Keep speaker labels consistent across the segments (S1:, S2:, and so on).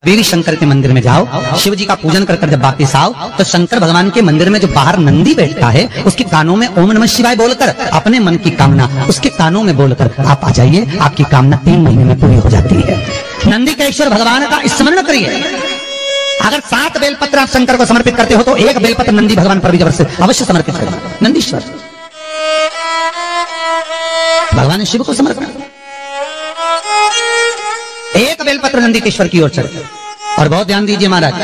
S1: देवी शंकर के मंदिर में जाओ, शिव जी का पूजन कर जब वापिस आओ तो शंकर भगवान के मंदिर में जो बाहर नंदी बैठता है उसके कानों में ओम नमः शिवाय बोलकर अपने मन की कामना उसके कानों में बोलकर आप आ जाइए, आपकी कामना 3 महीने में पूरी हो जाती है। नंदी के ईश्वर भगवान का स्मरण करिए। अगर 7 बेलपत्र आप शंकर को समर्पित करते हो तो 1 बेलपत्र नंदी भगवान पर भी अवश्य समर्पित करें। नंदीश्वर भगवान शिव को समर्पण, 1 बेलपत्र नंदी के ईश्वर की ओर चढ़े। और बहुत ध्यान दीजिए महाराज,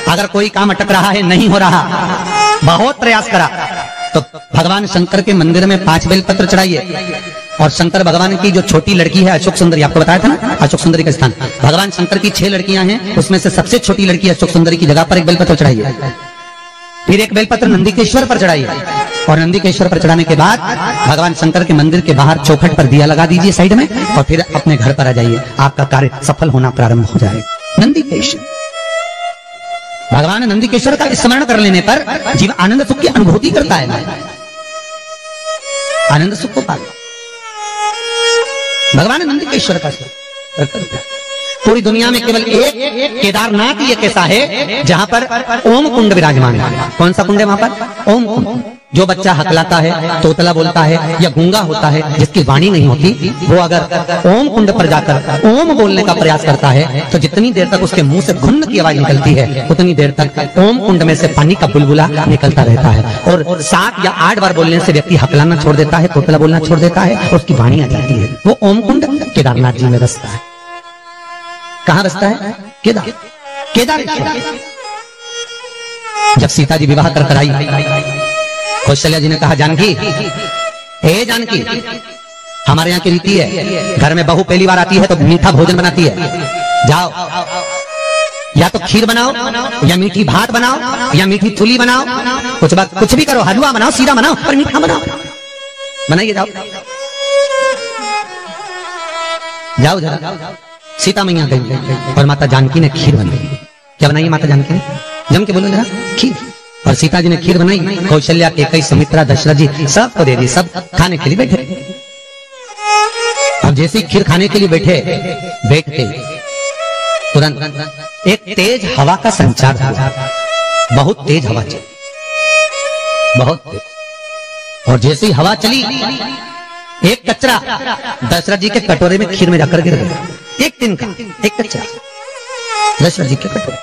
S1: अगर कोई काम अटक रहा है, नहीं हो रहा, बहुत प्रयास करा तो भगवान शंकर के मंदिर में 5 बेलपत्र चढ़ाइए। और शंकर भगवान की जो छोटी लड़की है अशोक सुंदरी, आपको बताया था ना अशोक सुंदरी का स्थान, भगवान शंकर की 6 लड़कियां हैं, उसमें से सबसे छोटी लड़की अशोक सुंदरी की जगह पर 1 बेलपत्र चढ़ाइए। फिर 1 बेलपत्र नंदी के ईश्वर पर चढ़ाइए। और नंदी के ईश्वर पर चढ़ाने के बाद भगवान शंकर के मंदिर के बाहर चौखट पर दिया लगा दीजिए साइड में, और फिर अपने घर पर आ जाइए, आपका कार्य सफल होना प्रारंभ हो जाएगा। नंदी के ईश्वर भगवान नंदी के ईश्वर का स्मरण कर लेने पर जीव आनंद सुख की अनुभूति करता है, आनंद सुख को पाता। भगवान नंदी के ईश्वर का पूरी दुनिया में केवल एक केदारनाथ ही एक ऐसा है जहां पर ओम कुंड विराजमान है। कौन सा कुंड है वहां पर? ओम कुंड। जो बच्चा हकलाता है, तोतला बोलता है या गूंगा होता है, जिसकी वाणी नहीं होती, वो अगर ओम कुंड पर जाकर ओम बोलने का प्रयास करता है तो जितनी देर तक उसके मुंह से घुन्न की आवाज निकलती है उतनी देर तक ओम कुंड में से पानी का बुलबुला निकलता रहता है। और 7 या 8 बार बोलने से व्यक्ति हकलाना छोड़ देता है, तोतला बोलना छोड़ देता है और उसकी वाणी आ जाती है। वो ओम कुंड केदारनाथ जी में बसता है। कहां बसता है? केदार। जब सीता जी विवाह कर आई, कौशल्या जी ने कहा, जानकी, हे जानकी, हमारे यहाँ की रीति है, घर में बहू पहली बार आती है तो मीठा भोजन बनाती है। जाओ, या तो खीर बनाओ, या मीठी भात बनाओ, या मीठी तुली बनाओ, कुछ भी करो, हलवा बनाओ, सीरा बनाओ, पर मीठा बनाओ, बनाइए। जाओ जाओ जरा। सीता मैया गई और माता जानकी ने खीर बनाई। क्या बनाई माता जानकी ने? जम के बोलो जरा। खीर। और सीता जी ने खीर बनाई, कौशल्या, कैकेयी, सुमित्रा, दशरथ जी सबको दे दी। सब खाने के लिए बैठे। अब जैसे खीर खाने के लिए बैठते तुरंत एक तेज हवा का संचार हुआ। बहुत तेज हवा चली, बहुत तेज। और जैसे ही हवा चली, एक कचरा दशरथ जी के कटोरे में खीर में जाकर गिर गया। एक तिनका, एक कचरा दशरथ जी के कटोरे।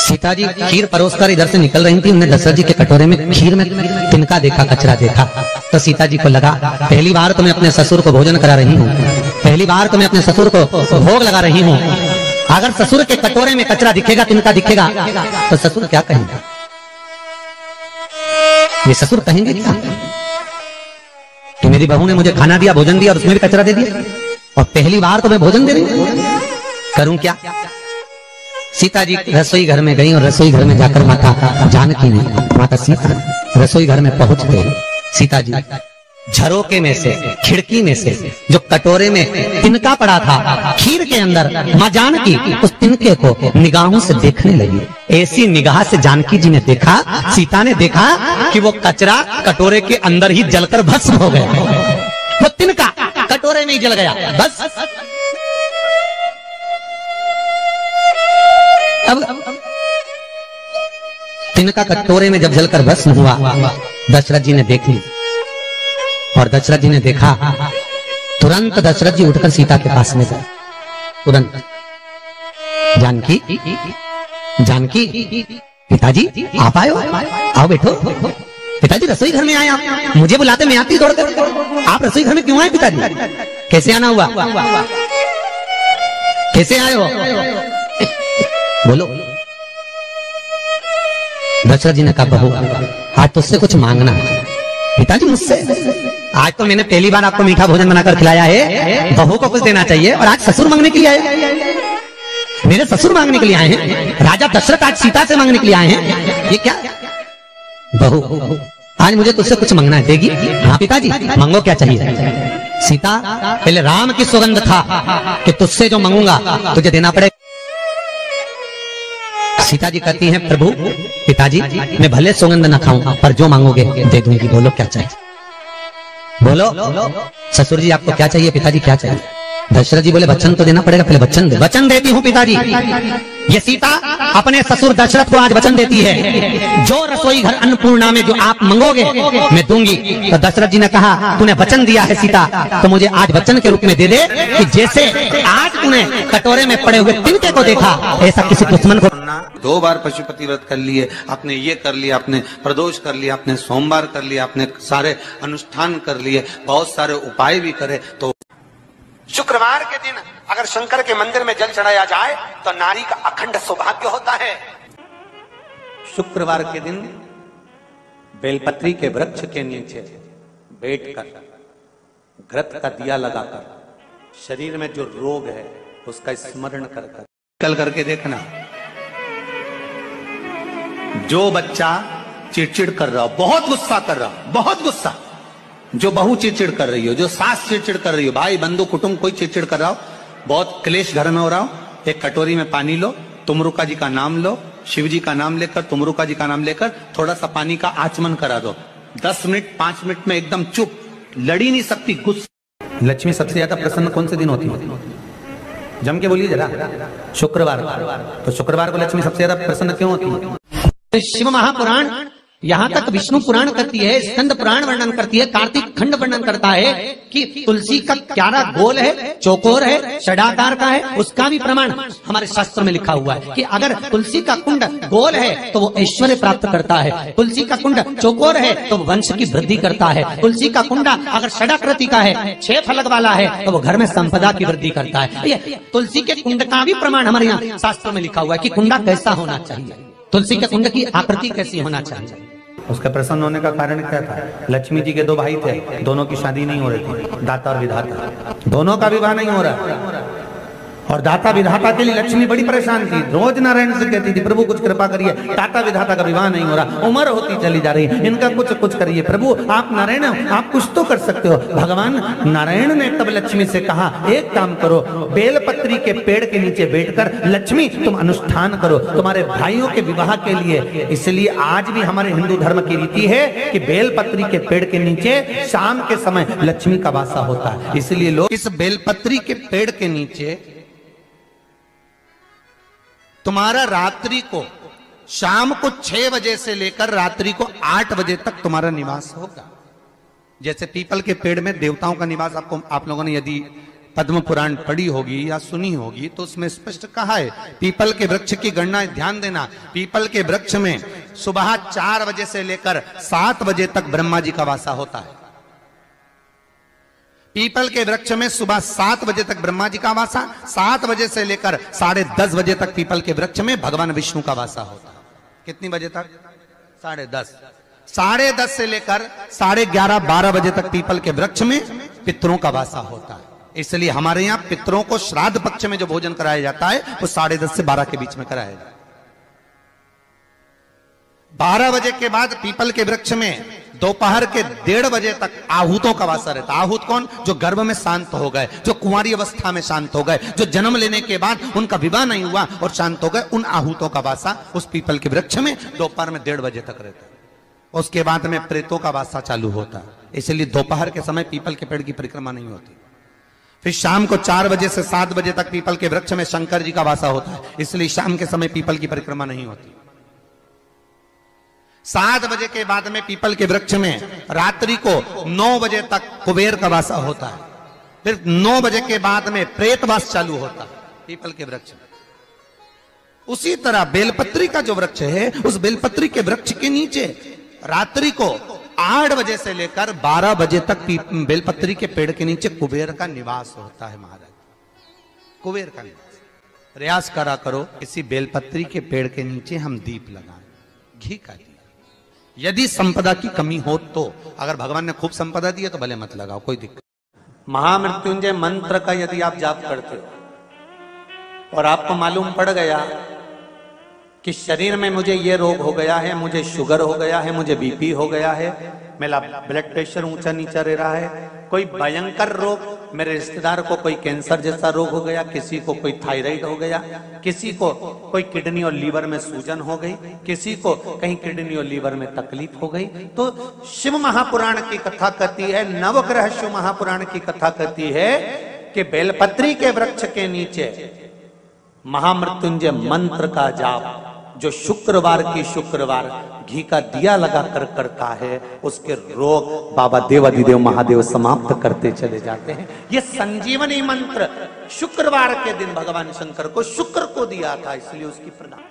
S1: सीता जी खीर परोसकर इधर से निकल रही थी, उन्हें दशरथ जी के कटोरे में खीर में तिनका देखा, कचरा देखा। तो सीता जी को लगा, पहली बार तो मैं अपने ससुर को भोजन करा रही हूँ, पहली बार तो मैं अपने ससुर को भोग लगा रही हूँ। अगर ससुर के कटोरे में कचरा दिखेगा, तिनका दिखेगा, तो ससुर क्या कहेंगे? ये ससुर कहेंगे क्या कि मेरी बहू ने मुझे खाना दिया, भोजन दिया और उसमें भी कचरा दे दिया, और पहली बार तो मैं भोजन दे रही हूं, करूं क्या? सीता जी रसोई घर में गई और रसोई घर में जाकर माता जानकी ने, माता सीता रसोई घर में पहुंचते सीता जी झरोके में से, खिड़की में से जो कटोरे में तिनका पड़ा था खीर के अंदर, मां जानकी उस तिनके को निगाहों से देखने लगी। ऐसी निगाह से जानकी जी ने देखा, सीता ने देखा कि वो कचरा कटोरे के अंदर ही जलकर भस्म हो गया। वो तिनका कटोरे में ही जल गया, बस। अब तिनका कटोरे में जब जलकर भस्म हुआ, दशरथ जी ने देख ली। और दशरथ जी ने देखा, तुरंत दशरथ जी उठकर सीता के पास में गए। तुरंत, जानकी, जानकी, पिताजी आप आए हो, आओ बैठो। पिताजी रसोई घर में आए आप, मुझे बुलाते मैं आती दौड़कर। आप रसोई घर में क्यों आए पिताजी? कैसे आना हुआ? कैसे आए हो? बोलो। दशरथ जी ने कहा, बहू आज तुझसे कुछ मांगना है। पिताजी मुझसे? आज तो मैंने पहली बार आपको मीठा भोजन बनाकर खिलाया है, बहू को कुछ देना चाहिए, और आज ससुर मांगने के लिए आए? मेरे ससुर मांगने के लिए आए हैं, राजा दशरथ आज सीता से मांगने के लिए आए हैं, ये क्या? बहू आज मुझे तुझसे कुछ मांगना है, देगी? हाँ पिताजी, मांगो, क्या चाहिए? सीता, पहले राम की सौगंध खा कि तुझसे जो मांगूंगा तुझे देना पड़ेगा। सीता जी कहती हैं, प्रभु पिताजी मैं भले सौगंध न खाऊं पर जो मांगोगे दे दूंगी, बोलो क्या चाहिए? बोलो ससुर जी आपको क्या चाहिए? पिताजी क्या चाहिए? दशरथ जी बोले वचन तो देना पड़ेगा, पहले वचन दे। वचन देती हूँ पिताजी। ये सीता अपने ससुर दशरथ को आज वचन देती है, जो रसोई घर अन्नपूर्णा में जो आप मंगोगे मैं दूंगी। तो दशरथ जी ने कहा तूने वचन दिया है सीता, तो मुझे आज वचन के रूप में दे दे कि जैसे आज तूने कटोरे में पड़े हुए तिनके को देखा, ऐसा किसी दुश्मन को।
S2: 2 बार पशुपति व्रत कर लिए, आपने ये कर लिया, आपने प्रदोष कर लिया, आपने सोमवार कर लिया, आपने सारे अनुष्ठान कर लिए, बहुत सारे उपाय भी करे। तो
S3: शुक्रवार के दिन अगर शंकर के मंदिर में जल चढ़ाया जाए तो नारी का अखंड सौभाग्य होता है।
S2: शुक्रवार के दिन बेलपत्री के वृक्ष के नीचे बैठकर घृत का दिया लगाकर शरीर में जो रोग है उसका स्मरण कर कल करके देखना। जो बच्चा चिड़चिड़ कर रहा हो, बहुत गुस्सा कर रहा हो, बहुत गुस्सा, जो बहू चिड़चिड़ कर रही हो, जो सास चिड़चिड़ कर रही हो, भाई बंधु कुटुंब कोई चिड़चिड़ कर रहा हो, बहुत क्लेश घर में हो रहा हो, एक कटोरी में पानी लो, तुमरुका जी का नाम लो, शिव जी का नाम लेकर, तुमरुका जी का नाम लेकर थोड़ा सा पानी का आचमन करा दो। 10 मिनट 5 मिनट में एकदम चुप, लड़ी नहीं सकती, गुस्सा। लक्ष्मी सबसे ज्यादा प्रसन्न कौन से दिन होती है? जम के बोलिए जरा। शुक्रवार। तो शुक्रवार को लक्ष्मी सबसे ज्यादा प्रसन्न क्यों होती है?
S1: शिव महापुराण यहाँ तक विष्णु पुराण करती है, स्कंद पुराण वर्णन करती है, कार्तिक खंड वर्णन करता है कि तुलसी का क्यारा गोल है, चौकोर है, षडाकार का है। उसका भी प्रमाण हमारे शास्त्र में लिखा हुआ है कि अगर तुलसी का कुंड गोल है तो वो ऐश्वर्य प्राप्त करता है, तुलसी का कुंड चौकोर है तो वंश की वृद्धि करता है, तुलसी का कुंडा अगर षडाकृति का है, 6 फलक वाला है तो वो घर में संपदा की वृद्धि करता है। ये तुलसी के कुंड का भी प्रमाण हमारे यहाँ शास्त्र में लिखा हुआ है कि कुंडा कैसा होना चाहिए, तुलसी के कुंड की आकृति कैसी होना चाहिए।
S2: उसका प्रसन्न होने का कारण क्या था? लक्ष्मी जी के 2 भाई थे, दोनों की शादी नहीं हो रही थी, दाता और विधाता, दोनों का विवाह नहीं हो रहा। और दाता विधाता के लिए लक्ष्मी बड़ी परेशान थी, रोज नारायण से कहती थी प्रभु कुछ कृपा करिए, दाता विधाता का विवाह नहीं हो रहा, उम्र होती चली जा रही है, इनका कुछ करिए प्रभु, आप नारायण आप कुछ तो कर सकते हो। भगवान नारायण ने तब लक्ष्मी से कहा एक काम करो, बेलपत्री के पेड़ के नीचे बैठकर लक्ष्मी तुम अनुष्ठान करो तुम्हारे भाइयों के विवाह के लिए। इसलिए आज भी हमारे हिंदू धर्म की रीति है कि बेलपत्री के पेड़ के नीचे शाम के समय लक्ष्मी का वासा होता है। इसलिए लोग इस बेलपत्री के पेड़ के नीचे तुम्हारा रात्रि को शाम को 6 बजे से लेकर रात्रि को 8 बजे तक तुम्हारा निवास होगा। जैसे पीपल के पेड़ में देवताओं का निवास, आपको आप लोगों ने यदि पद्म पुराण पढ़ी होगी या सुनी होगी तो उसमें स्पष्ट कहा है। पीपल के वृक्ष की गणना ध्यान देना, पीपल के वृक्ष में सुबह 4 बजे से लेकर 7 बजे तक ब्रह्मा जी का वासा होता है। पीपल के वृक्ष में सुबह 7 बजे तक ब्रह्मा जी का वासा, 7 बजे से लेकर 10:30 बजे तक पीपल के वृक्ष में भगवान विष्णु का वासा होता है। कितनी बजे तक? 10:30। 10:30 से लेकर 11:30 12 बजे तक पीपल के वृक्ष में पितरों का वासा होता है। इसलिए हमारे यहाँ पितरों को श्राद्ध पक्ष में जो भोजन कराया जाता है वो 10:30 से 12 के बीच में कराया जाता है। 12 बजे के बाद पीपल के वृक्ष में दोपहर के 1:30 बजे तक आहूतों का वासा रहता है। आहूत कौन? जो गर्भ में शांत हो गए, जो कुंवारी अवस्था में शांत हो गए, जो जन्म लेने के बाद उनका विवाह नहीं हुआ और शांत हो गए, उन आहूतों का वासा उस पीपल के वृक्ष में दोपहर में 1:30 बजे तक रहता है। उसके बाद में प्रेतों का वासा चालू होता है। इसलिए दोपहर के समय पीपल के पेड़ की परिक्रमा नहीं होती। फिर शाम को 4 बजे से 7 बजे तक पीपल के वृक्ष में शंकर जी का वासा होता है। इसलिए शाम के समय पीपल की परिक्रमा नहीं होती। 7 बजे के बाद में पीपल के वृक्ष में रात्रि को 9 बजे तक कुबेर का वासा होता है। फिर 9 बजे के बाद में प्रेतवास चालू होता है पीपल के वृक्ष में। उसी तरह बेलपत्री का जो वृक्ष है, उस बेलपत्री के वृक्ष के नीचे रात्रि को 8 बजे से लेकर 12 बजे तक बेलपत्री के पेड़ के नीचे कुबेर का निवास होता है। महाराज, कुबेर का निवास। प्रयास करा करो इसी बेलपत्री के पेड़ के नीचे हम दीप लगाएं, घी का दीप। यदि संपदा की कमी हो तो, अगर भगवान ने खूब संपदा दी है तो भले मत लगाओ, कोई दिक्कत। महामृत्युंजय मंत्र का यदि आप जाप करते हो और आपको मालूम पड़ गया कि शरीर में मुझे ये रोग हो गया है, मुझे शुगर हो गया है, मुझे बीपी हो गया है, मेरा ब्लड प्रेशर ऊंचा नीचा रह रहा है, कोई भयंकर रोग, मेरे रिश्तेदार को कोई कैंसर जैसा रोग हो गया, किसी को कोई थायराइड हो गया, किसी को कोई किडनी और लीवर में सूजन हो गई, किसी को कहीं किडनी और लीवर में तकलीफ हो गई, तो शिव महापुराण की कथा कहती है, नवग्रह शिव महापुराण की कथा कहती है कि बेलपत्री के वृक्ष के नीचे महामृत्युंजय मंत्र का जाप जो शुक्रवार की शुक्रवार घी का दिया लगा कर करता है, उसके रोग बाबा देवाधिदेव महादेव समाप्त करते चले जाते हैं। ये संजीवनी मंत्र शुक्रवार के दिन भगवान शंकर को शुक्र को दिया था, इसलिए उसकी प्रणाम।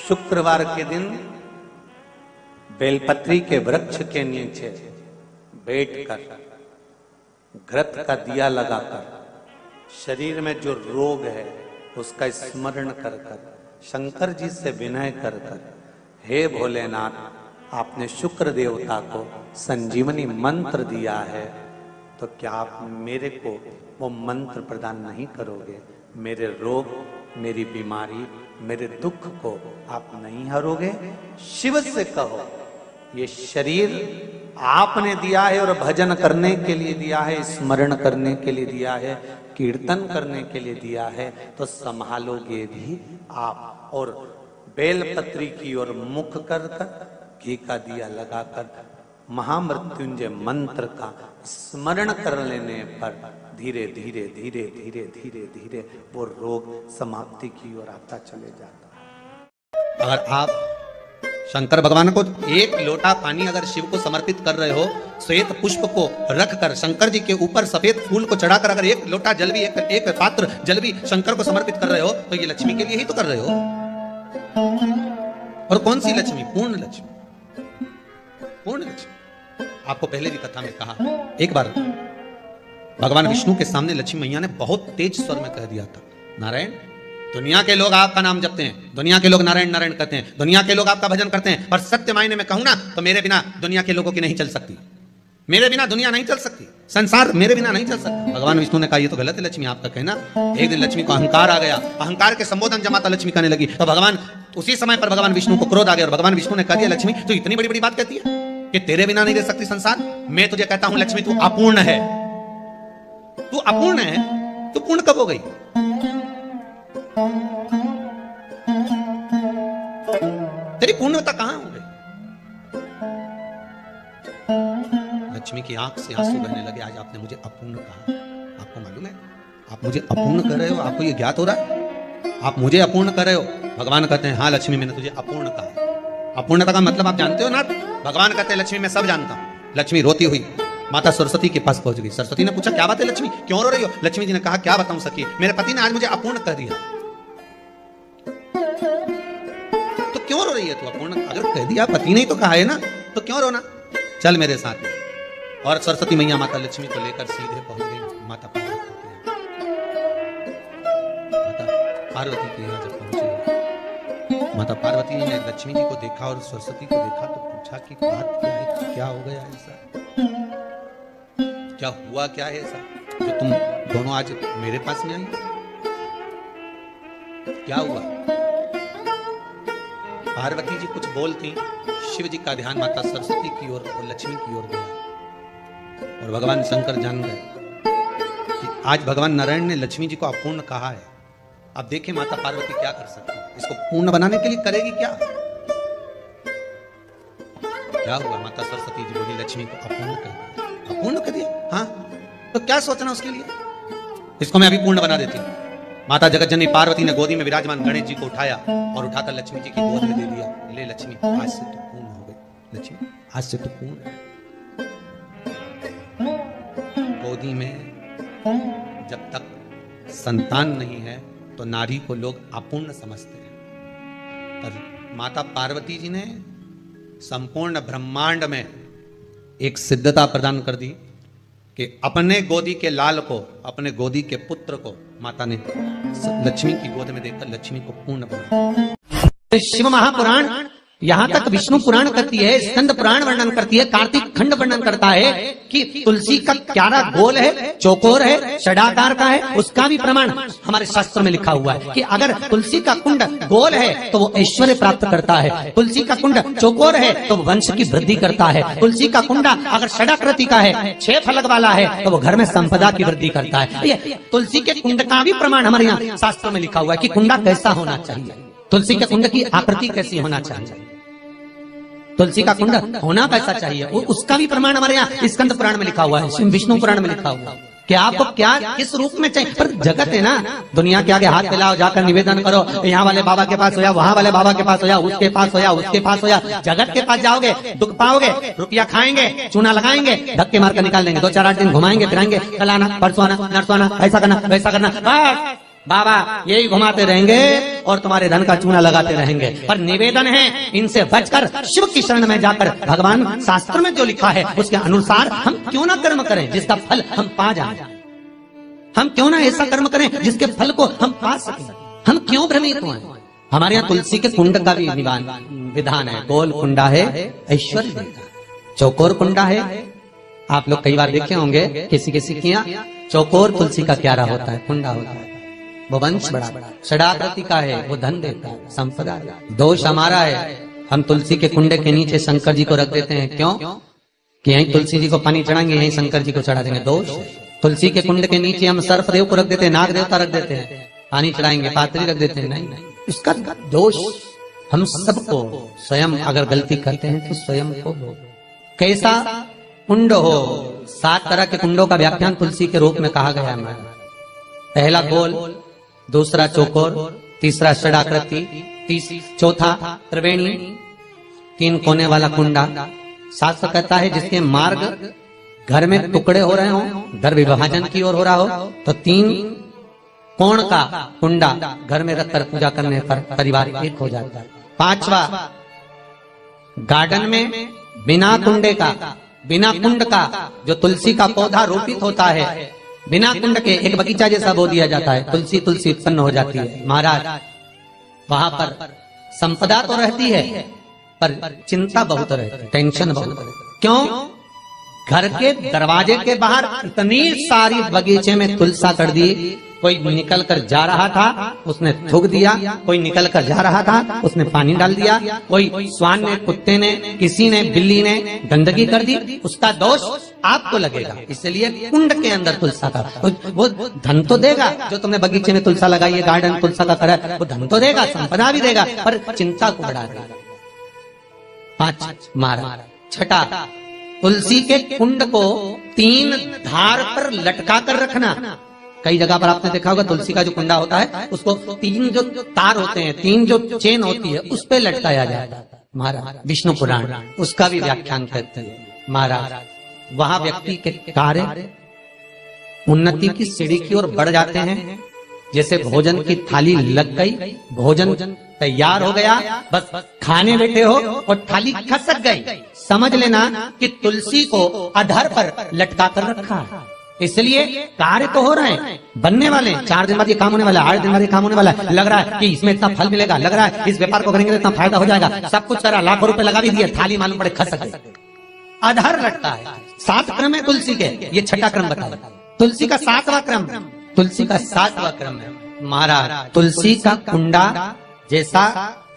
S2: शुक्रवार के दिन बेलपत्री के वृक्ष के नीचे बैठकर घृत का दिया लगाकर शरीर में जो रोग है उसका स्मरण कर कर शंकर जी से विनय कर कर, हे भोलेनाथ, आपने शुक्र देवता को संजीवनी मंत्र दिया है, तो क्या आप मेरे को वो मंत्र प्रदान नहीं करोगे? मेरे रोग, मेरी बीमारी, मेरे दुख को आप नहीं हरोगे? शिव से कहो, ये शरीर आपने दिया है और भजन करने के लिए दिया है, स्मरण करने के लिए दिया है, कीर्तन करने के लिए दिया है, तो संभालोगे भी आप। और बेलपत्री की ओर मुख कर कर घी का दिया लगाकर महामृत्युंजय मंत्र का स्मरण कर लेने पर धीरे धीरे धीरे धीरे धीरे धीरे वो रोग समाप्ति की ओर आता चले जाता है।
S1: अगर आप शंकर भगवान को एक लोटा पानी अगर शिव को समर्पित कर रहे हो, श्वेत पुष्प को रखकर शंकर जी के ऊपर सफेद फूल को चढ़ाकर अगर एक लोटा जल भी एक पात्र जल भी शंकर को समर्पित कर रहे हो, तो ये लक्ष्मी के लिए ही तो कर रहे हो। और कौन सी लक्ष्मी? पूर्ण लक्ष्मी, पूर्ण लक्ष्मी। आपको पहले भी कथा में कहा, एक बार भगवान विष्णु के सामने लक्ष्मी मैया ने बहुत तेज स्वर में कह दिया था, नारायण, दुनिया के लोग आपका नाम जपते हैं, दुनिया के लोग नारायण नारायण कहते हैं, दुनिया के लोग आपका भजन करते हैं, पर सत्य मायने में कहूं ना तो मेरे बिना दुनिया के लोगों की नहीं चल सकती, मेरे बिना दुनिया नहीं चल सकती, संसार मेरे बिना नहीं चल सकता। भगवान विष्णु ने कहा, ये तो गलत है लक्ष्मी आपका कहना। एक दिन लक्ष्मी को अहंकार आ गया, अहंकार के संबोधन जब माता लक्ष्मी करने लगी तो भगवान उसी समय पर भगवान विष्णु को क्रोध आ गया और भगवान विष्णु ने कह दिया, लक्ष्मी तू इतनी बड़ी बड़ी बात कहती है कि तेरे बिना नहीं रह सकती संसार? मैं तुझे कहता हूं लक्ष्मी, तू अपूर्ण है, तू अपूर्ण है, तू पूर्ण कब हो गई? तेरी पूर्णता कहां हो गई? लक्ष्मी की आंख से आंसू बहने लगे। आज आपने मुझे अपूर्ण कहा, आपको मालूम है आप मुझे अपूर्ण कर रहे हो? आपको ये ज्ञात हो रहा है आप मुझे अपूर्ण कर रहे हो? भगवान कहते हैं, हाँ लक्ष्मी, मैंने तुझे अपूर्ण कहा। अपूर्णता का मतलब आप जानते हो ना? भगवान कहते हैं, लक्ष्मी मैं सब जानता हूं। लक्ष्मी रोती हुई माता सरस्वती के पास पहुंच गई। सरस्वती ने पूछा, क्या बात है लक्ष्मी, क्यों रो रही हो? लक्ष्मी जी ने कहा, क्या बताऊं सखी, मेरे पति ने आज मुझे अपूर्ण कह दिया। तो क्यों रो रही है तू? अपूर्ण अगर कह दिया, पति ने ही तो कहा है ना, तो क्यों रोना? चल मेरे साथ। और सरस्वती मैया माता लक्ष्मी को लेकर सीधे पहुंच गई माता पार्वती के यहाँ। माता पार्वती के यहाँ जब पहुंचे, माता पार्वती ने लक्ष्मी जी को देखा और सरस्वती को देखा तो पूछा कि बात क्या है, क्या हो गया ऐसा, क्या हुआ, क्या है ऐसा जो तुम दोनों आज मेरे पास में आई? क्या हुआ? पार्वती जी कुछ बोलती, शिव जी का ध्यान माता सरस्वती की ओर और लक्ष्मी की ओर गया और भगवान शंकर जान गए कि आज भगवान नारायण ने लक्ष्मी जी को अपूर्ण कहा है। अब देखिए माता पार्वती क्या कर सकती है, इसको पूर्ण बनाने के लिए करेगी क्या? क्या हुआ? माता सरस्वती जी बोली, लक्ष्मी को अपूर्ण कर दिया। अपूर्ण कर दिया? हाँ, तो क्या सोचना उसके लिए, इसको मैं अभी पूर्ण बना देती हूँ। माता जगतजननी पार्वती ने गोदी में विराजमान गणेश जी को उठाया और उठाकर लक्ष्मी जी की गोद में दे दिया। ले लक्ष्मी, आज से तो पूर्ण हो गई। लक्ष्मी आज से तो पूर्ण। गोदी में जब तक संतान नहीं है तो नारी को लोग अपूर्ण समझते हैं, पर माता पार्वती जी ने संपूर्ण ब्रह्मांड में एक सिद्धता प्रदान कर दी कि अपने गोदी के लाल को, अपने गोदी के पुत्र को माता ने लक्ष्मी की गोद में देकर लक्ष्मी को पूर्ण बनाया।
S4: शिव महापुराण यहाँ तक विष्णु पुराण करती है, स्कंद पुराण वर्णन करती है, कार्तिक खंड वर्णन करता है कि तुलसी का क्यारा गोल है, चौकोर है, षडाकार का है। उसका भी प्रमाण हमारे शास्त्र में लिखा हुआ है कि अगर तुलसी का कुंड गोल है तो वो ऐश्वर्य प्राप्त करता है, तुलसी का कुंड चौकोर है तो वंश की वृद्धि करता है, तुलसी का कुंडा अगर षडाकृति का है, 6 फलक वाला है तो वो घर में संपदा की वृद्धि करता है। ये तुलसी के कुंड का भी प्रमाण हमारे यहाँ शास्त्र में लिखा हुआ है कि कुंडा कैसा होना चाहिए, तुलसी के कुंड की आकृति कैसी होना चाहिए, तुलसी का कुंड होना कैसा चाहिए, उसका भी प्रमाण हमारे यहाँ स्कंद पुराण में लिखा हुआ है, विष्णु पुराण में लिखा हुआ है कि आपको क्या किस रूप में चाहिए। पर जगत है ना, दुनिया के आगे हाथ फैलाओ, जाकर निवेदन करो, यहाँ वाले बाबा के पास हो या वहां वाले बाबा के पास हो या उसके पास हो या उसके पास हो या जगत के पास जाओगे, दुख पाओगे, रुपया खाएंगे, चूना लगाएंगे, धक्के मारकर निकाल देंगे, 2-4-8 दिन घुमाएंगे फिराएंगे, कल आना परसों आना नरसों आना, ऐसा करना वैसा करना, बस बाबा यही घुमाते रहेंगे और तुम्हारे धन का चूना लगाते रहेंगे। पर निवेदन है इनसे बचकर शिव की शरण में जाकर भगवान शास्त्र में जो लिखा है उसके अनुसार हम क्यों ना कर्म करें जिसका फल हम पा जाए। हम क्यों ना ऐसा कर्म करें जिसके फल को हम पा सकें। हम क्यों भ्रमित हुए। हमारे यहाँ तुलसी के कुंड का भी विधान है। गोल कुंडा है ऐश्वर्य देता, चौकोर कुंडा है। आप लोग कई बार देखे होंगे किसी किसी के यहाँ चौकोर तुलसी का क्यारा होता है, कुंडा होता है, वो वंश बड़ा षडाकृति का है, वो धन देता है, संपदा। दोष हमारा है, हम तुलसी के कुंडे के नीचे शंकर जी को रख देते हैं। क्यों कि यहीं तुलसी जी को पानी चढ़ाएंगे, यहीं शंकर जी को चढ़ा देंगे। दोष तुलसी के कुंड के नीचे हम सर्पदेव को रख देते हैं, नाग देवता रख देते हैं, पानी चढ़ाएंगे, पात्री रख देते हैं। नहीं, इसका दोष हम सबको स्वयं अगर गलती करते हैं तो स्वयं को। कैसा कुंड हो, 7 तरह के कुंडों का व्याख्यान तुलसी के रूप में कहा गया है। पहला गोल, दूसरा चौकोर, तीसरा षडाकृति, चौथा त्रिवेणी, 3 कोने वाला कुंडा। शास्त्र कहता है जिसके मार्ग घर में टुकड़े हो रहे हो, घर विभाजन की ओर हो रहा हो, तो 3 कोण का कुंडा घर में रखकर पूजा करने पर परिवार एक हो जाता है। 5वां, गार्डन में बिना कुंडे का, बिना कुंड का जो तुलसी का पौधा रोपित होता है, बिना कुंड के एक बगीचा जैसा बो दिया जाता है, तुलसी तुलसी उत्पन्न हो जाती है। महाराज वहां पर संपदा तो रहती है पर चिंता बहुत रहती है, टेंशन बहुत रहती है। क्यों? घर के दरवाजे के बाहर इतनी सारी बगीचे में तुलसा कर दी। कोई निकल कर जा रहा था उसने थूक दिया, कोई निकल कर जा रहा था उसने पानी डाल दिया, कोई श्वान ने, कुत्ते ने, किसी ने, बिल्ली ने गंदगी कर दी, उसका दोष आपको लगेगा। इसलिए कुंड के अंदर तुलसा का वो धन तो देगा, जो तुमने बगीचे में तुलसा लगाई है, गार्डन तुलसा का करा, वो धन तो देगा, संपदा भी देगा, पर चिंता को बढ़ा देगा। 5 मारा। छठा, तुलसी के कुंड को 3 धार पर लटका कर रखना। कई जगह पर आपने देखा होगा तुलसी का जो कुंडा होता है उसको 3 जो तार होते हैं, 3 जो चेन होती है उस पे लटकाया जाता है। महाराज विष्णु पुराण उसका भी व्याख्यान करते हैं। महाराज वहां व्यक्ति के कार्य उन्नति की सीढ़ी की ओर बढ़ जाते हैं। जैसे भोजन की थाली लग गई, भोजन तैयार हो गया, बस खाने बैठे हो और थाली खसक गई, समझ लेना कि तुलसी को अधर पर लटका कर रखा है। इसलिए कार्य तो हो रहे हैं, बनने वाले, 4 दिन बाद ये काम होने वाला है, 8 दिन बाद ये काम होने वाला है, लग रहा है कि इसमें इतना फल मिलेगा, लग रहा है इस व्यापार को करेंगे तो इतना फायदा हो जाएगा, सब कुछ करा, लाखों रुपए लगा भी दिए, थाली मालूम पड़े खसक गई, अधर लटका है। 7 क्रम है तुलसी के, ये 6ठा क्रम बताया। तुलसी का 7वां क्रम, तुलसी का 7वां क्रम है। महाराज तुलसी का कुंडा जैसा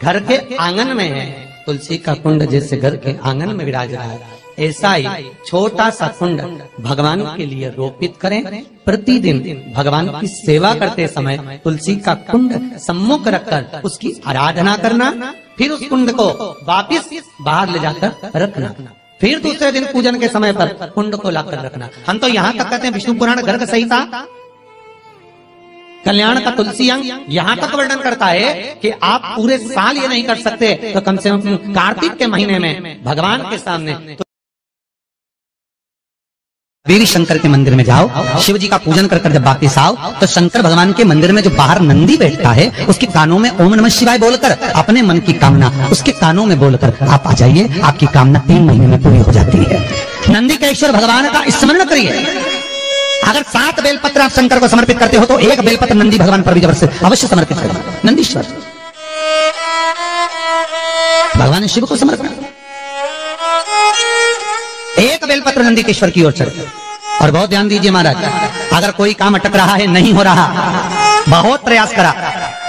S4: घर के आंगन में है, तुलसी का कुंड जैसे घर के आंगन में विराज रहा है, ऐसा ही छोटा सा कुंड भगवान के लिए रोपित करें। प्रतिदिन भगवान की सेवा करते समय तुलसी का कुंड सम्मुख रखकर उसकी आराधना करना, फिर उस कुंड को वापिस बाहर ले जाकर रखना, फिर दूसरे दिन पूजन के समय पर कुंड को लाकर रखना। हम तो यहाँ तक कहते हैं विष्णु पुराण गर्ग संहिता कल्याण का तुलसी अंग यहाँ तक वर्णन करता है कि आप पूरे साल ये नहीं कर सकते तो कम से कम कार्तिक के महीने में भगवान के सामने
S1: देवी शंकर के मंदिर में जाओ, शिव जी का पूजन कर जब वापिस आओ तो शंकर भगवान के मंदिर में जो बाहर नंदी बैठता है उसके कानों में ओम नमः शिवाय बोलकर अपने मन की कामना उसके कानों में बोलकर आप आ जाइए, आपकी कामना 3 महीने में पूरी हो जाती है। नंदी के ईश्वर भगवान का स्मरण करिए। अगर 7 बेलपत्र आप शंकर को समर्पित करते हो तो 1 बेलपत्र नंदी भगवान पर भी अवश्य समर्पित करें। नंदीश्वर भगवान शिव को समर्पित, 1 बेलपत्र नंदी केश्वर की ओर चढ़े। और बहुत ध्यान दीजिए महाराज, अगर कोई काम अटक रहा है, नहीं हो रहा, बहुत प्रयास करा,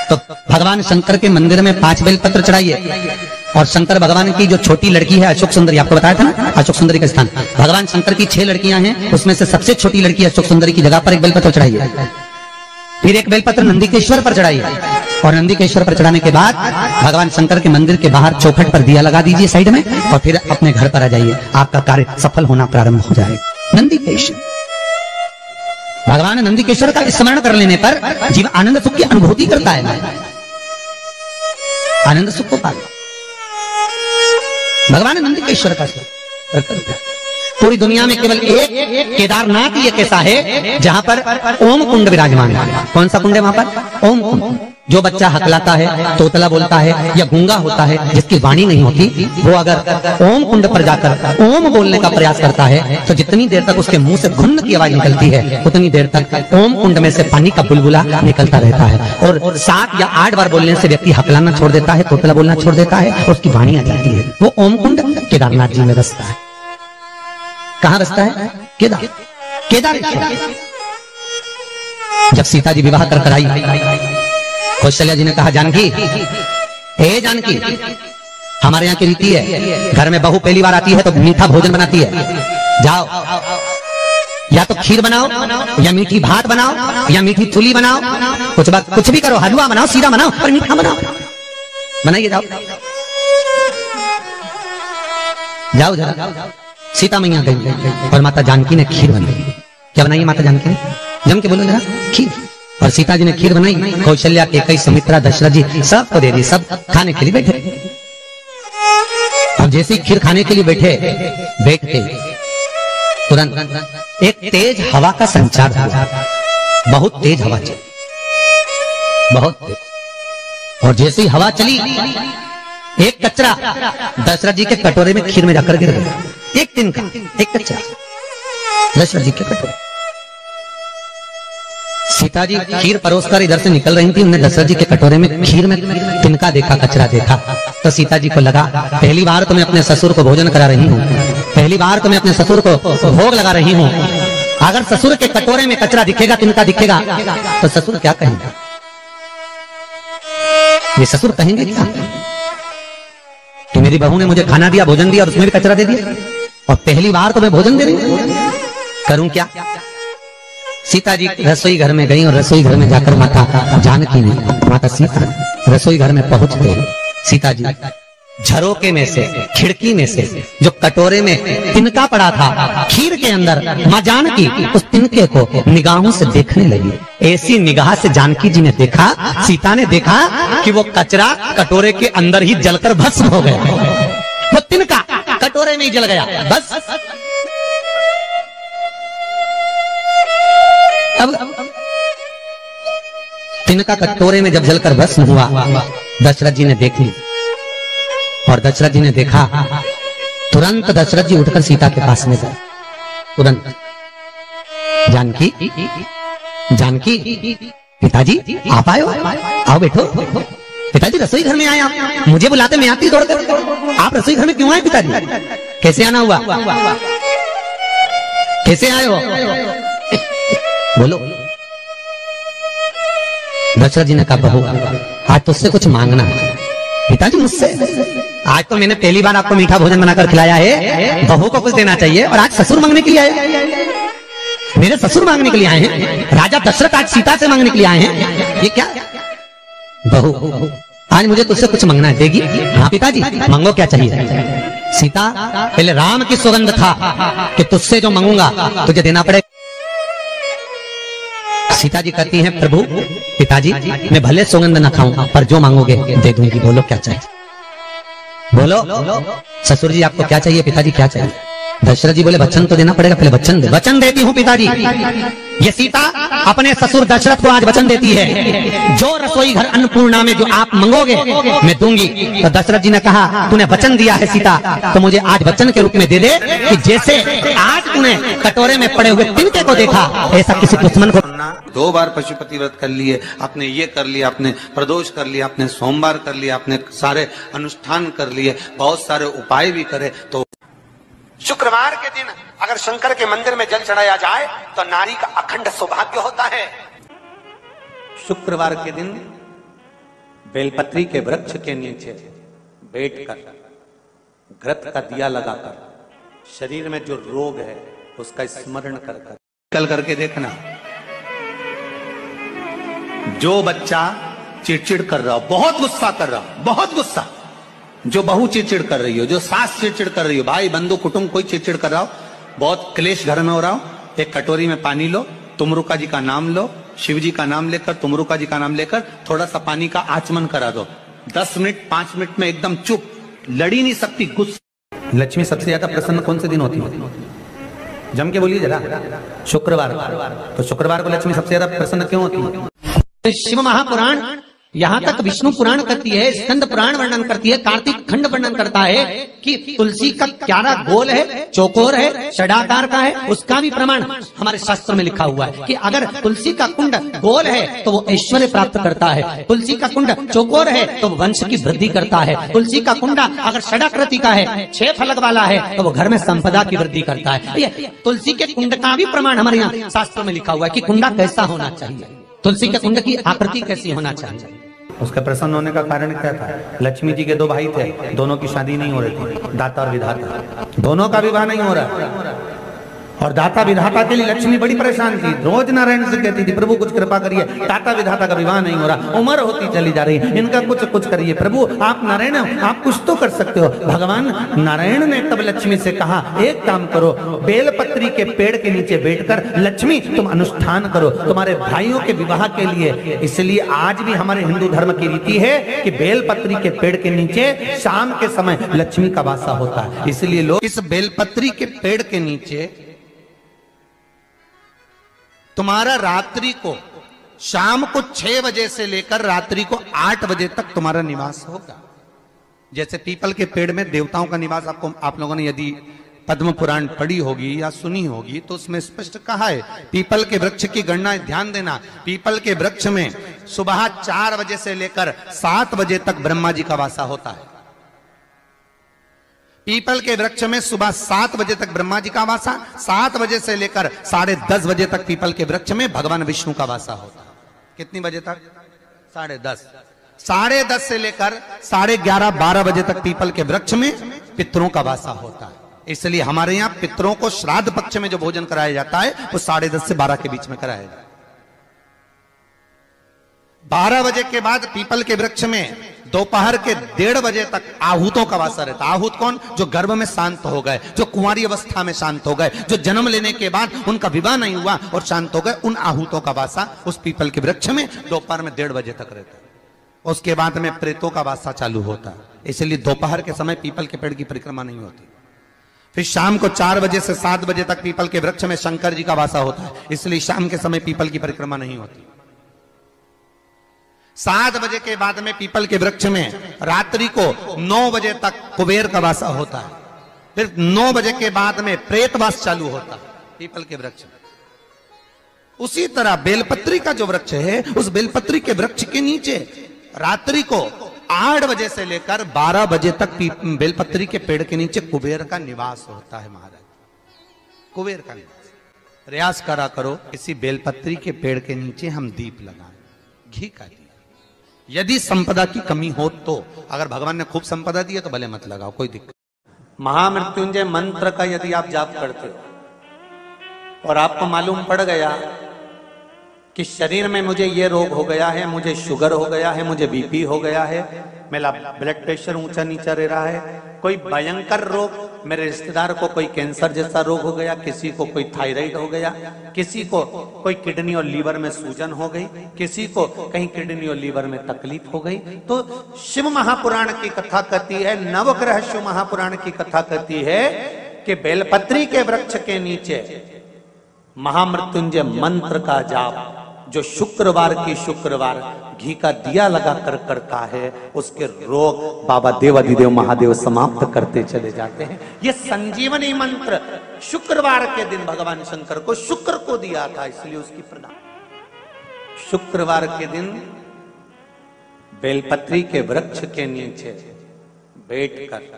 S1: तो भगवान शंकर के मंदिर में 5 बेलपत्र चढ़ाइए। और शंकर भगवान की जो छोटी लड़की है अशोक सुंदरी, आपको बताया था ना अशोक सुंदरी का स्थान, भगवान शंकर की 6 लड़कियां हैं, उसमें से सबसे छोटी लड़की अशोक सुंदरी की जगह पर 1 बेलपत्र चढ़ाइए। फिर 1 बेलपत्र नंदीकेश्वर पर चढ़ाइए। और नंदीकेश्वर पर चढ़ाने के बाद भगवान शंकर के मंदिर के बाहर चौखट पर दिया लगा दीजिए साइड में, और फिर अपने घर पर आ जाइए, आपका कार्य सफल होना प्रारंभ हो जाएगा। नंदीकेश्वर भगवान नंदिकेश्वर का स्मरण कर लेने पर जीव आनंद सुख की अनुभूति करता है, आनंद सुख को पाता। भगवान नंदिकेश्वर का पूरी दुनिया में केवल एक केदारनाथ ही एक ऐसा है जहां पर ओम कुंड विराजमान है। कौन सा कुंड है वहां पर? ओम कुंड। जो बच्चा हकलाता है, तोतला बोलता है या गूंगा होता है, जिसकी वाणी नहीं होती, वो अगर ओम कुंड पर जाकर ओम बोलने का प्रयास करता है तो जितनी देर तक उसके मुंह से घुन्न की आवाज निकलती है उतनी देर तक ओम कुंड में से पानी का बुलबुला निकलता रहता है। और 7 या 8 बार बोलने से व्यक्ति हकलाना छोड़ देता है, तोतला बोलना छोड़ देता है, उसकी वाणी आ जाती है। वो ओम कुंड केदारनाथ जी में बसता है। कहां बसता है? केदारेश्वर। जब सीता जी विवाह कर आई, कौशल्या जी ने कहा, जानकी, हे जानकी, हमारे यहाँ की रीति है, घर में बहू पहली बार आती है तो मीठा भोजन बनाती है। जाओ, या तो खीर बनाओ, या मीठी भात बनाओ, या मीठी चूली बनाओ, कुछ भी करो, हलवा बनाओ, सीरा बनाओ, पर मीठा बनाओ। बनाइए, जाओ जाओ जरा। सीता मैया गई और माता जानकी ने खीर बनाई। क्या बनाई माता जानकी ने? जम के बोलो जरा। खीर। और सीता जी ने खीर बनाई। कौशल्या, केकई, सुमित्रा, दशरथ जी सबको दे दी। सब खाने के लिए बैठे। अब जैसे ही खीर खाने के लिए बैठते तुरंत एक तेज हवा का संचार हुआ। बहुत तेज हवा चली, बहुत तेज। और जैसे ही हवा चली, एक कचरा दशरथ जी के कटोरे में खीर में जाकर गिर गया। एक दिन का एक कचरा दशरथ जी के कटोरे। सीता जी खीर परोसकर इधर से निकल रही थी, उन्होंने दशरथ जी के कटोरे में खीर में तिनका देखा, कचरा देखा। तो सीता जी को लगा, पहली बार तो मैं अपने ससुर को भोजन करा रही हूँ, पहली बार तो मैं अपने ससुर को भोग लगा रही हूँ। अगर ससुर के कटोरे में कचरा दिखेगा, तिनका दिखेगा, तो ससुर क्या कहेंगे? ये ससुर कहेंगे क्या कि मेरी बहू ने मुझे खाना दिया, भोजन दिया और उसमें भी कचरा दे दिया, और पहली बार तो मैं भोजन दे रही हूं, करूं क्या? सीता जी रसोई घर में गई और रसोई घर में जाकर माता जानकी ने, माता सीता रसोई घर में पहुंचते सीता जी झरोके में से, खिड़की में से जो कटोरे में तिनका पड़ा था खीर के अंदर, मां जानकी उस तिनके को निगाहों से देखने लगी। ऐसी निगाह से जानकी जी ने देखा, सीता ने देखा कि वो कचरा कटोरे के अंदर ही जलकर भस्म हो गया। वो तिनका कटोरे में ही जल गया, बस। अब तिनका कटोरे में जब जलकर भस्म हुआ, दशरथ जी ने देख ली, और दशरथ जी ने देखा, तुरंत दशरथ जी उठकर सीता के पास में गए। तुरंत, जानकी, जानकी, पिताजी आप आए हो, आओ बैठो। पिताजी रसोई घर में आए आप, मुझे बुलाते मैं आती दौड़कर, आप रसोई घर में क्यों आए पिताजी? कैसे आना हुआ? कैसे आए हो? बोलो। दशरथ जी ने कहा, बहू आज तुझसे कुछ मांगना है। पिताजी मुझसे? आज तो मैंने पहली बार आपको मीठा भोजन बनाकर खिलाया है, बहू को कुछ देना चाहिए, और आज ससुर मांगने के लिए आए? मेरे ससुर मांगने के लिए आए हैं? राजा दशरथ आज सीता से मांगने के लिए आए हैं? ये क्या? बहू आज मुझे तुझसे कुछ मांगना है, देगी? हाँ पिताजी, मांगो, क्या चाहिए? सीता, पहले राम की सौगंध था कि तुझसे जो मांगूंगा तुझे देना पड़ेगा। सीता जी कहती हैं, प्रभु पिताजी मैं भले सौगंध न खाऊं पर जो मांगोगे दे दूंगी, बोलो क्या चाहिए? बोलो ससुर जी आपको क्या चाहिए? पिताजी क्या चाहिए? दशरथ जी बोले, वचन तो देना पड़ेगा, पहले वचन दे। वचन देती हूँ पिताजी। ये सीता अपने ससुर दशरथ को आज वचन देती है, जो रसोई घर अन्नपूर्णा में जो आप मांगोगे मैं दूंगी। तो दशरथ जी ने कहा, तूने वचन दिया है सीता, तो मुझे आज वचन के रूप में दे दे कि जैसे आज तूने कटोरे में पड़े हुए तिनके को देखा, ऐसा किसी दुश्मन को।
S2: 2 बार पशुपति व्रत कर लिए, आपने ये कर लिया, आपने प्रदोष कर लिया, आपने सोमवार कर लिया, आपने सारे अनुष्ठान कर लिए, बहुत सारे उपाय भी करे। तो
S3: शुक्रवार के दिन अगर शंकर के मंदिर में जल चढ़ाया जाए तो नारी का अखंड सौभाग्य होता है।
S2: शुक्रवार के दिन बेलपत्री के वृक्ष के नीचे बैठकर घृत का दिया लगाकर शरीर में जो रोग है उसका स्मरण कर कल करके देखना। जो बच्चा चिड़चिड़ कर रहा हो, बहुत गुस्सा कर रहा हो, बहुत गुस्सा, जो बहू चिड़चिड़ कर रही हो, जो सास चिड़चिड़ कर रही हो, भाई बंधु कुटुंब कोई चिड़चिड़ कर रहा हो, बहुत क्लेश घर में हो रहा हो, एक कटोरी में पानी लो, तुमरुका जी का नाम लो, शिव जी का नाम लेकर, तुमरुका जी का नाम लेकर थोड़ा सा पानी का आचमन करा दो। 10 मिनट 5 मिनट में एकदम चुप, लड़ी नहीं सकती, गुस्सा। लक्ष्मी सबसे ज्यादा प्रसन्न कौन से दिन होती है? जम के बोलिए जरा। शुक्रवार। तो शुक्रवार को लक्ष्मी सबसे ज्यादा प्रसन्न क्यों होती है?
S4: शिव महापुराण यहाँ तक विष्णु पुराण करती है, स्कंद पुराण वर्णन करती है, कार्तिक खंड वर्णन करता है कि तुलसी का क्यारा गोल है, चौकोर है, षडाकार का है। उसका भी प्रमाण हमारे शास्त्र में लिखा हुआ है कि अगर तुलसी का कुंड गोल है तो वो ऐश्वर्य प्राप्त करता है, तुलसी का कुंड चौकोर है तो वो वंश की वृद्धि करता है, तुलसी का कुंडा अगर षडाकृति का है, 6 फलक वाला है तो वो घर में संपदा की वृद्धि करता है। ये तुलसी के कुंड का भी प्रमाण हमारे यहाँ शास्त्र में लिखा हुआ है कि कुंडा कैसा होना चाहिए, तुलसी के कुंड की आकृति कैसी होना चाहिए।
S2: उसका प्रसन्न होने का कारण क्या था? लक्ष्मी जी के 2 भाई थे, दोनों की शादी नहीं हो रही थी, दाता और विधाता, दोनों का विवाह नहीं हो रहा। और दाता विधाता के लिए लक्ष्मी बड़ी परेशान थी, रोज नारायण से कहती थी प्रभु कुछ कृपा करिए, दाता विधाता का विवाह नहीं हो रहा, उम्र होती चली जा रही है, इनका कुछ करिए प्रभु, आप नारायण हो, आप कुछ तो कर सकते हो। भगवान नारायण ने तब लक्ष्मी से कहा एक काम करो, बेलपत्री के पेड़ के नीचे बैठकर लक्ष्मी तुम अनुष्ठान करो तुम्हारे भाइयों के विवाह के लिए। इसलिए आज भी हमारे हिंदू धर्म की रीति है कि बेलपत्री के पेड़ के नीचे शाम के समय लक्ष्मी का वासा होता है। इसलिए लोग
S3: इस बेलपत्री के पेड़ के नीचे तुम्हारा रात्रि को, शाम को 6 बजे से लेकर रात्रि को 8 बजे तक तुम्हारा निवास होगा। जैसे पीपल के पेड़ में देवताओं का निवास, आपको आप लोगों ने यदि पद्म पुराण पढ़ी होगी या सुनी होगी तो उसमें स्पष्ट कहा है। पीपल के वृक्ष की गणना ध्यान देना, पीपल के वृक्ष में सुबह 4 बजे से लेकर 7 बजे तक ब्रह्मा जी का वासा होता है। पीपल के वृक्ष में सुबह 7 बजे तक ब्रह्मा जी का वासा, 7 बजे से लेकर 10:30 बजे तक पीपल के वृक्ष में भगवान विष्णु का वासा होता है। कितनी बजे तक? 10:30। 10:30 से लेकर 11:30 12 बजे तक पीपल के वृक्ष में पितरों का वासा होता है। इसलिए हमारे यहाँ पितरों को श्राद्ध पक्ष में जो भोजन कराया जाता है वो 10:30 से 12 के बीच में कराया जाता है। 12 बजे के बाद पीपल के वृक्ष में दोपहर के 1:30 बजे तक आहूतों का वासा रहता है। आहूत कौन? जो गर्भ में शांत हो गए, जो कुंवारी अवस्था में शांत हो गए, जो जन्म लेने के बाद उनका विवाह नहीं हुआ और शांत हो गए, उन आहूतों का वासा उस पीपल के वृक्ष में दोपहर में 1:30 बजे तक रहता है। उसके बाद में प्रेतों का वासा चालू होता है। इसलिए दोपहर के समय पीपल के पेड़ की परिक्रमा नहीं होती। फिर शाम को 4 बजे से 7 बजे तक पीपल के वृक्ष में शंकर जी का वासा होता है। इसलिए शाम के समय पीपल की परिक्रमा नहीं होती। 7 बजे के बाद में पीपल के वृक्ष में रात्रि को 9 बजे तक कुबेर का वासा होता है। फिर 9 बजे के बाद में प्रेतवास चालू होता है पीपल के वृक्ष में। उसी तरह बेलपत्री का जो वृक्ष है, उस बेलपत्री के वृक्ष के नीचे रात्रि को 8 बजे से लेकर 12 बजे तक बेलपत्री के पेड़ के नीचे कुबेर का निवास होता है। महाराज, कुबेर का निवास। प्रयास करा करो इसी बेलपत्री के पेड़ के नीचे हम दीप लगाएं, घी का दीप। यदि संपदा की कमी हो तो, अगर भगवान ने खूब संपदा दी है तो भले मत लगाओ, कोई दिक्कत। महामृत्युंजय मंत्र का यदि आप जाप करते हो और आपको मालूम पड़ गया कि शरीर में मुझे ये रोग हो गया है, मुझे शुगर हो गया है, मुझे बीपी हो गया है, मेरा ब्लड प्रेशर ऊंचा नीचा रह रहा है, कोई भयंकर रोग, मेरे रिश्तेदार को कोई कैंसर जैसा रोग हो गया, किसी को कोई थायराइड हो गया, किसी को कोई किडनी और लीवर में सूजन हो गई, किसी को कहीं किडनी और लीवर में तकलीफ हो गई, तो शिव महापुराण की कथा कहती है, नवग्रह शिव महापुराण की कथा कहती है कि बेलपत्री के वृक्ष के नीचे महामृत्युंजय मंत्र का जाप जो शुक्रवार की शुक्रवार घी का दिया लगा कर करता है, उसके रोग बाबा देवाधिदेव महादेव समाप्त करते चले जाते हैं। ये संजीवनी मंत्र शुक्रवार के दिन भगवान शंकर को शुक्र को दिया था, इसलिए उसकी प्रदान। शुक्रवार के दिन बेलपत्री के वृक्ष के नीचे बैठकर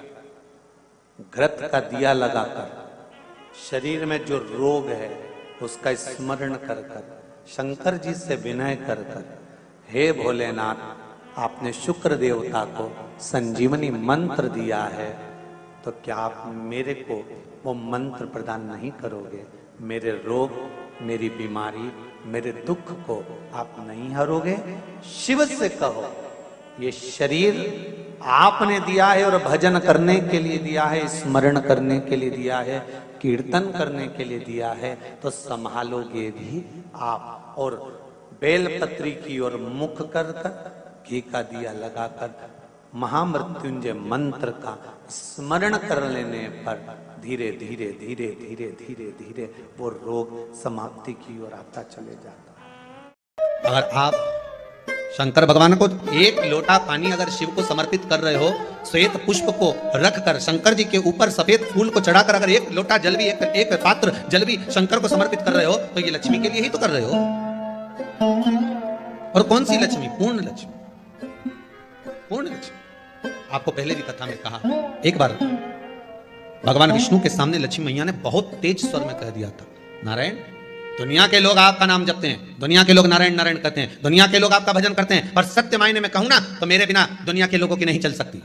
S3: घृत का दिया लगाकर शरीर में जो रोग है उसका स्मरण कर कर शंकर जी से विनय कर कर, हे भोलेनाथ, आपने शुक्र देवता को संजीवनी मंत्र दिया है, तो क्या आप मेरे को वो मंत्र प्रदान नहीं करोगे? मेरे रोग, मेरी बीमारी, मेरे दुख को आप नहीं हरोगे? शिव से कहो, ये शरीर आपने दिया है और भजन करने के लिए दिया है, स्मरण करने के लिए दिया है,
S2: कीर्तन करने के लिए दिया है तो संभालोगे भी आप। और बेलपत्री की ओर मुख कर घी का दिया लगाकर महामृत्युंजय मंत्र का स्मरण कर लेने पर धीरे धीरे धीरे धीरे धीरे धीरे वो रोग समाप्ति की ओर आता चले जाता।
S3: अगर आप शंकर भगवान को एक लोटा पानी अगर शिव को समर्पित कर रहे हो, श्वेत पुष्प को रखकर शंकर जी के ऊपर सफेद फूल को चढ़ाकर अगर एक लोटा जल भी एक पात्र जल भी शंकर को समर्पित कर रहे हो, तो ये लक्ष्मी के लिए ही तो कर रहे हो। और कौन सी लक्ष्मी? पूर्ण लक्ष्मी, पूर्ण लक्ष्मी। आपको पहले भी कथा में कहा, एक बार भगवान विष्णु के सामने लक्ष्मी मैया ने बहुत तेज स्वर में कह दिया था, नारायण, दुनिया के लोग आपका नाम जपते हैं, दुनिया के लोग नारायण नारायण कहते हैं, दुनिया के लोग आपका भजन करते हैं, पर सत्य मायने में कहूं ना तो मेरे बिना दुनिया के लोगों की नहीं चल सकती,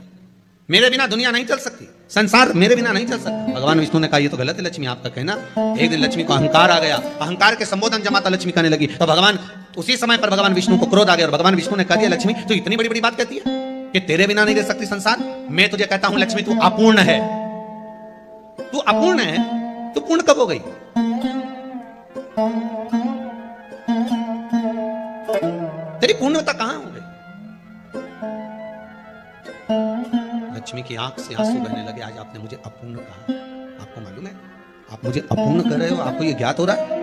S3: मेरे बिना दुनिया नहीं चल सकती, संसार मेरे बिना नहीं चल सकता। भगवान विष्णु ने कहा ये तो गलत है लक्ष्मी आपका कहना। एक दिन लक्ष्मी को अहंकार आ गया, अहंकार के संबोधन जब माता लक्ष्मी कहने लगी तो भगवान उसी समय पर भगवान विष्णु को क्रोध आ गया और भगवान विष्णु ने कह दिया, लक्ष्मी तू इतनी बड़ी बड़ी बात कहती है कि तेरे बिना नहीं रह सकती संसार। मैं तुझे कहता हूं लक्ष्मी तू अपूर्ण है, तू अपूर्ण है, तू पूर्ण कब हो गई? तेरी पूर्णता कहां हो गई? लक्ष्मी की आंख से आंसू बहने लगे। आज आपने मुझे अपूर्ण कहा, आपको मालूम है आप मुझे अपूर्ण कर रहे हो? आपको ये ज्ञात हो रहा है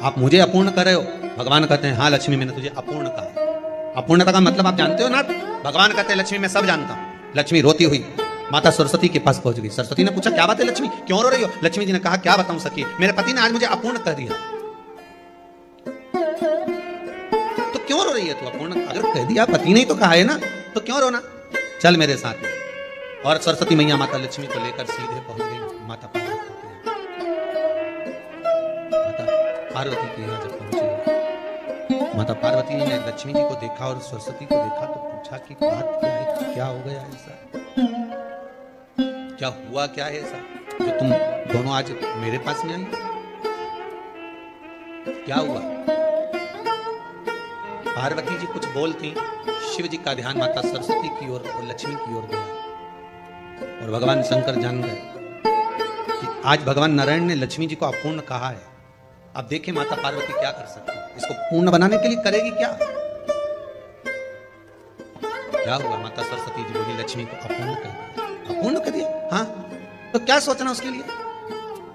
S3: आप मुझे अपूर्ण कर रहे हो? भगवान कहते हैं हाँ लक्ष्मी मैंने तुझे अपूर्ण कहा। अपूर्णता का मतलब आप जानते हो ना? भगवान कहते हैं लक्ष्मी मैं सब जानता हूं। लक्ष्मी रोती हुई माता सरस्वती के पास पहुंच गई। सरस्वती ने पूछा क्या बात है लक्ष्मी, क्यों रो रही हो? लक्ष्मी जी ने कहा क्या बताऊं सखी, मेरे पति ने आज मुझे अपूर्ण कर दिया। तो क्यों रो रही है तू? अपूर्ण अगर कह दिया, पति ने तो कहा है ना, तो क्यों रोना? चल मेरे साथ। और सरस्वती मैया माता लक्ष्मी को लेकर सीधे पहुंच गई माता पार्वती के यहाँ। माता पार्वती के यहाँ जब पहुंचे, माता पार्वती ने लक्ष्मी जी को देखा और सरस्वती को देखा तो पूछा कि बात क्या है, क्या हो गया ऐसा, क्या हुआ, क्या है ऐसा जो तुम दोनों आज मेरे पास में आई? क्या हुआ? पार्वती जी कुछ बोलती, शिव जी का ध्यान माता सरस्वती की ओर और लक्ष्मी की ओर गया और भगवान शंकर जान गए कि आज भगवान नारायण ने लक्ष्मी जी को अपूर्ण कहा है। अब देखिए माता पार्वती क्या कर सकती है, इसको पूर्ण बनाने के लिए करेगी क्या? क्या हुआ? माता सरस्वती जी बोली लक्ष्मी को अपूर्ण कर दिया। अपूर्ण कर दिया? हाँ, तो क्या सोचना उसके लिए,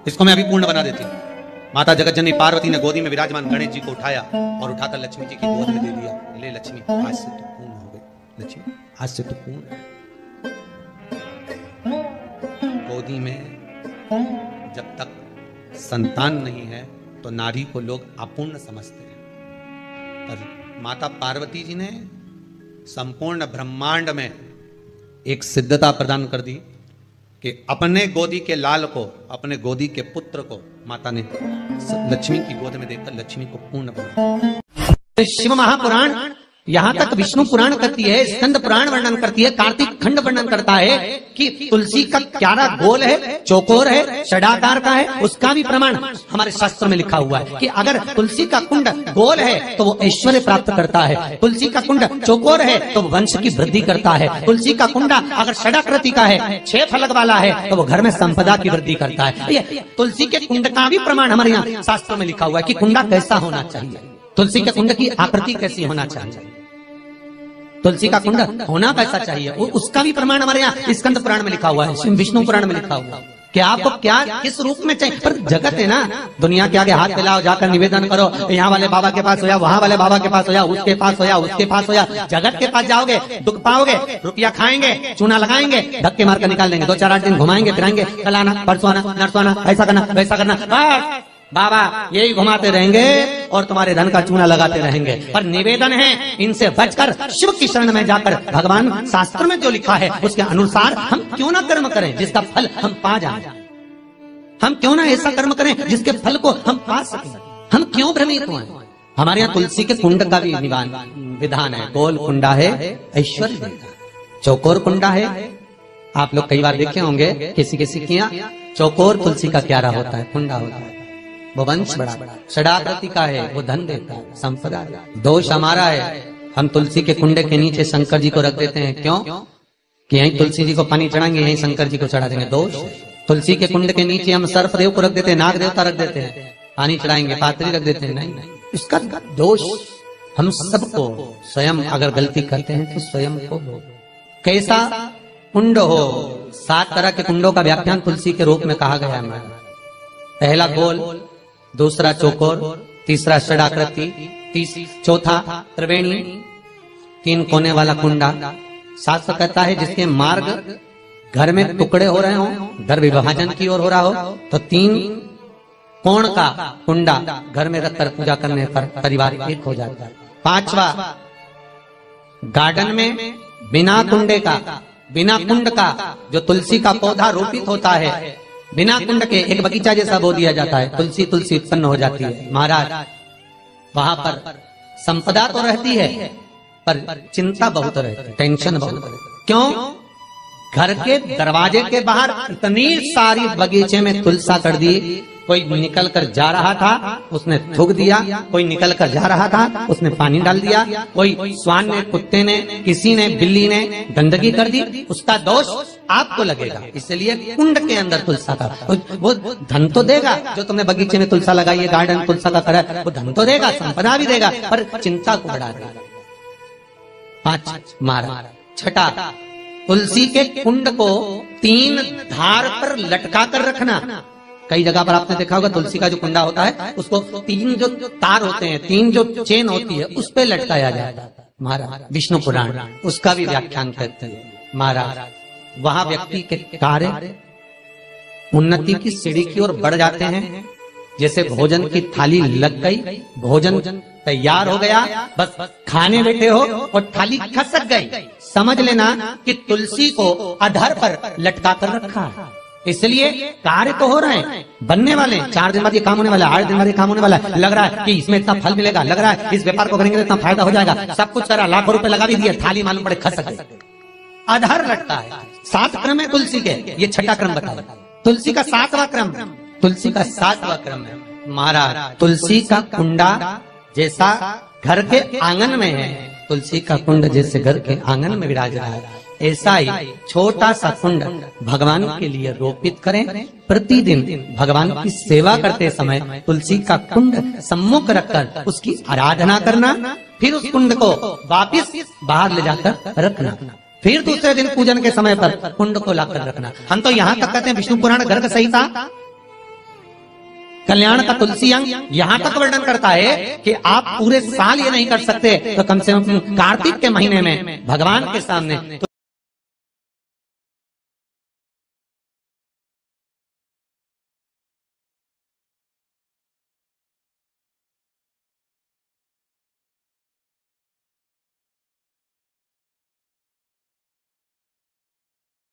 S3: इसको मैं अभी पूर्ण बना देती हूँ। माता जगतजननी पार्वती ने गोदी में विराजमान गणेश जी को उठाया और उठाकर लक्ष्मी जी की गोद में दे दिया। ले लक्ष्मी आज से तो पूर्ण हो गई, लक्ष्मी आज से तो पूर्ण। गोदी में जब तक संतान नहीं है तो नारी को लोग अपूर्ण समझते हैं, पर माता पार्वती जी ने संपूर्ण ब्रह्मांड में एक सिद्धता प्रदान कर दी कि अपने गोदी के लाल को, अपने गोदी के पुत्र को माता ने लक्ष्मी की गोद में देकर लक्ष्मी को पूर्ण बनाया।
S4: शिव महापुराण यहाँ तक विष्णु पुराण करती है, स्कंद पुराण वर्णन करती है, कार्तिक खंड वर्णन करता है कि तुलसी का क्यारा गोल है, चौकोर है, षडाकार का है। उसका भी प्रमाण हमारे शास्त्र में लिखा हुआ है कि अगर तुलसी का कुंड गोल है तो वो ऐश्वर्य प्राप्त करता है, तुलसी का कुंड चौकोर है तो वो वंश की वृद्धि करता है, तुलसी का कुंडा अगर षडाकृति का है, 6 फलक वाला है तो वो घर में संपदा की वृद्धि करता है। ये तुलसी के कुंड का भी प्रमाण हमारे यहाँ शास्त्र में लिखा हुआ है कि कुंडा कैसा होना चाहिए, तुलसी के कुंड की आकृति कैसी होना चाहिए, तुलसी का कुंड होना कैसा चाहिए, उसका भी प्रमाण हमारे यहाँ स्कंद पुराण में लिखा हुआ है, विष्णु पुराण में लिखा हुआ है कि आपको क्या किस रूप में चाहिए। पर जगत है ना, दुनिया के आगे हाथ फैलाओ, जाकर निवेदन करो, यहाँ वाले बाबा के पास होया, वहाँ वाले बाबा के पास होया, उसके पास होया, उसके पास होया। जगत के पास जाओगे दुख पाओगे, रुपया खाएंगे, चूना लगाएंगे, धक्के मारकर निकाल देंगे, 2-4-8 दिन घुमाएंगे फिराएंगे, कल आना परसों आना, नरसों आना, ऐसा करना वैसा करना, बस बाबा यही घुमाते रहेंगे और तुम्हारे धन का चूना लगाते रहेंगे। पर निवेदन है इनसे बचकर शिव की शरण में जाकर भगवान शास्त्र में जो लिखा है उसके अनुसार हम क्यों ना कर्म करें जिसका फल हम पा जाएं। हम क्यों ना ऐसा कर्म करें जिसके फल को हम पा सकें। हम क्यों भ्रमित हुए? हमारे यहाँ तुलसी के कुंड का भी विधान है। गोल कुंडा है ऐश्वर्य देगा, चौकोर कुंडा है। आप लोग कई बार देखे होंगे किसी किसी के यहाँ चौकोर तुलसी का क्यारा होता है, कुंडा होता है, वो वंश बड़ा, षडाकृति का है, वो धन देता है, संपदा देता है। दोष हमारा है, हम तुलसी के कुंडे के नीचे शंकर जी को रख देते हैं। क्यों? कि यहीं तुलसी जी को पानी चढ़ाएंगे, यहीं शंकर जी को चढ़ा देंगे। दोष है। तुलसी के कुंड के नीचे हम सर्पदेव को रख देते हैं, नाग देवता रख देते हैं, पानी चढ़ाएंगे, पात्री रख देते हैं। नहीं, इसका दोष हम सबको स्वयं अगर गलती करते हैं तो स्वयं को। कैसा कुंड हो, 7 तरह के कुंडों का व्याख्यान तुलसी के रूप में कहा गया है। पहला गोल, दूसरा चौकोर, तीसरा षडाकृति, चौथा त्रिवेणी, 3 कोने वाला कुंडा। शास्त्र कहता है जिसके मार्ग घर में टुकड़े हो रहे हो, घर विभाजन की ओर हो रहा हो, तो 3 कोण का कुंडा घर में रखकर पूजा करने पर परिवार एक हो जाता है। 5वां, गार्डन में बिना कुंडे का, बिना कुंड का जो तुलसी का पौधा रोपित होता है, बिना कुंड के एक बगीचा जैसा बो दिया जाता है, तुलसी तुलसी उत्पन्न हो जाती है। महाराज वहां पर संपदा तो रहती है पर चिंता बहुत रहती है, टेंशन बहुत रहती है। क्यों? घर के दरवाजे के बाहर इतनी सारी बगीचे में तुलसा कर दी, कोई निकल कर जा रहा था उसने थूक दिया, कोई निकल कर जा रहा था उसने पानी डाल दिया, कोई स्वान ने, कुत्ते ने, किसी ने, बिल्ली ने गंदगी कर दी, उसका दोष आपको लगेगा। इसलिए कुंड के अंदर तुलसा का वो धन तो देगा, जो तुमने बगीचे में तुलसा लगाई है, गार्डन तुलसा का करा, वो धन तो देगा, संपदा भी देगा, पर चिंता को बढ़ा देगा। 5 मारा। छठा, तुलसी के कुंड को 3 धार पर लटका कर रखना। कई जगह पर आपने देखा होगा तुलसी का जो कुंडा होता है उसको 3 जो तार होते हैं, 3 जो चेन होती है उस पे लटकाया जाता है। महाराज विष्णु पुराण उसका भी व्याख्यान करते हैं। महाराज वहां व्यक्ति के कार्य उन्नति की सीढ़ी की ओर बढ़ जाते हैं। जैसे भोजन की थाली लग गई, भोजन तैयार हो गया, बस खाने बैठे हो और थाली खसक गई, समझ लेना कि तुलसी को अधर पर लटका कर रखा है। इसलिए कार्य तो हो रहे हैं, बनने वाले, 4 दिन बाद ये काम होने वाला है, 8 दिन बाद ये काम होने वाला है, लग रहा है कि इसमें इतना फल मिलेगा, लग रहा है इस व्यापार को करेंगे तो इतना फायदा हो जाएगा, सब कुछ करा, लाखों रुपए लगा भी दिए, थाली मालूम पड़े खसक गई, अधर लटका है। 7 क्रम है तुलसी के, ये 6ठा क्रम बताया। तुलसी का 7वां क्रम, तुलसी का 7वां क्रम है। महाराज तुलसी का कुंडा जैसा घर के आंगन में है, तुलसी का कुंड जैसे घर के आंगन में विराज रहा है, ऐसा ही छोटा सा कुंड भगवान के लिए रोपित करें। प्रतिदिन भगवान की सेवा करते समय तुलसी का कुंड सम्मुख रखकर उसकी आराधना करना, फिर उस कुंड को वापिस बाहर ले जाकर रखना, फिर दूसरे दिन पूजन के समय पर कुंड को लाकर रखना। हम तो यहाँ तक कहते हैं विष्णु पुराण गर्ग संहिता कल्याण का तुलसी अंग यहाँ तक वर्णन करता है कि आप पूरे साल ये नहीं कर सकते तो कम से कम कार्तिक के महीने में भगवान के सामने